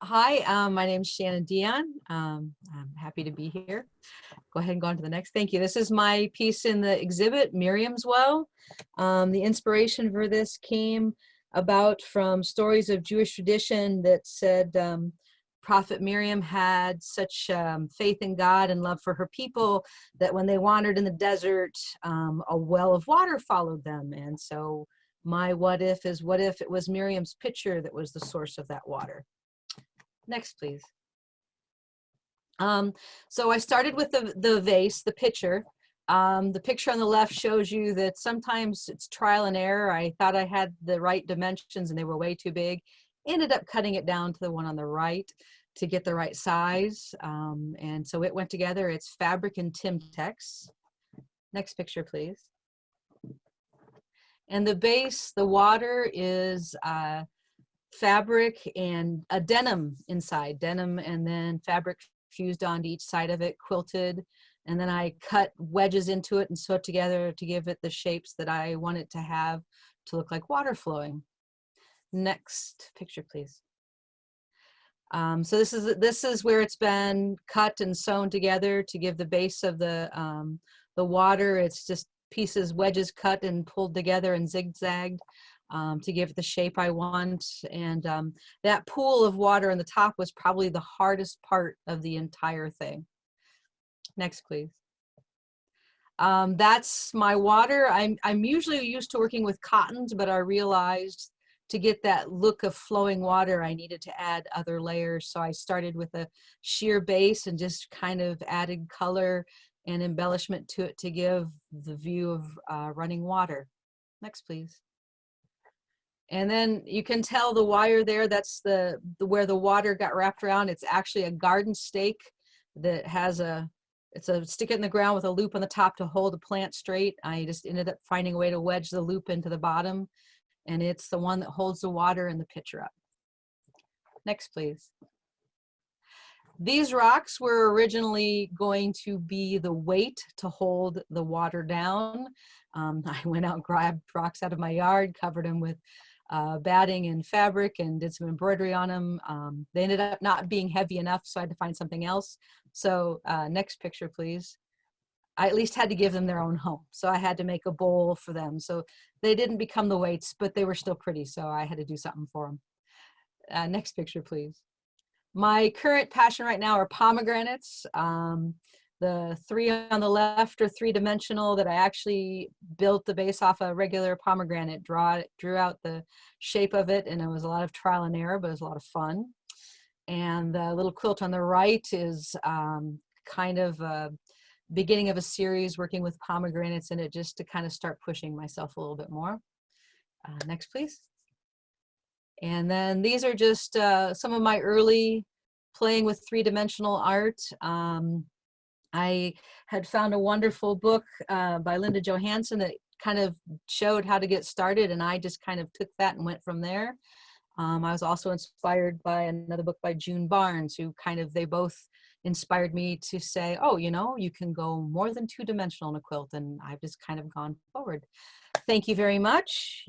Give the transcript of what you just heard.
Hi, my name is Shannon Dion. I'm happy to be here. Go ahead and go on to the next. Thank you. This is my piece in the exhibit, Miriams Well. The inspiration for this came about from stories of Jewish tradition that said Prophet Miriam had such faith in God and love for her people that when they wandered in the desert, a well of water followed them. And so my what if is, what if it was Miriam's pitcher that was the source of that water? Next, please. So I started with the vase, the pitcher. The picture on the left shows you that sometimes it's trial and error. I thought I had the right dimensions and they were way too big. Ended up cutting it down to the one on the right to get the right size. And so it went together. It's fabric and Timtex. Next picture, please. And the base, the water is fabric and a denim inside, denim and then fabric fused onto each side of it, quilted, and then I cut wedges into it and sewed together to give it the shapes that I want it to have to look like water flowing. Next picture, please. So this is where it's been cut and sewn together to give the base of the water. It's just pieces, wedges cut and pulled together and zigzagged to give it the shape I want. And that pool of water on the top was probably the hardest part of the entire thing. Next, please. That's my water. I'm usually used to working with cottons, but I realized to get that look of flowing water, I needed to add other layers. So I started with a sheer base and just kind of added color and embellishment to it to give the view of running water. Next, please. And then you can tell the wire there, that's where the water got wrapped around. It's actually a garden stake that has it's a stick it in the ground with a loop on the top to hold the plant straight. I just ended up finding a way to wedge the loop into the bottom, and it's the one that holds the water and the pitcher up. Next, please. These rocks were originally going to be the weight to hold the water down. I went out and grabbed rocks out of my yard, covered them with batting and fabric and did some embroidery on them. They ended up not being heavy enough, so I had to find something else. So next picture, please. I at least had to give them their own home. So I had to make a bowl for them. So they didn't become the weights, but they were still pretty. So I had to do something for them. Next picture, please. My current passion right now are pomegranates. The three on the left are three-dimensional that I actually built the base off a regular pomegranate, drew out the shape of it, and it was a lot of trial and error, but it was a lot of fun. And the little quilt on the right is kind of a beginning of a series working with pomegranates in it just to kind of start pushing myself a little bit more. Next, please. And then these are just some of my early playing with three-dimensional art. I had found a wonderful book by Linda Johansson that kind of showed how to get started, and I just kind of took that and went from there. I was also inspired by another book by June Barnes, who they both inspired me to say, oh, you know, you can go more than two-dimensional in a quilt, and I've just kind of gone forward. Thank you very much.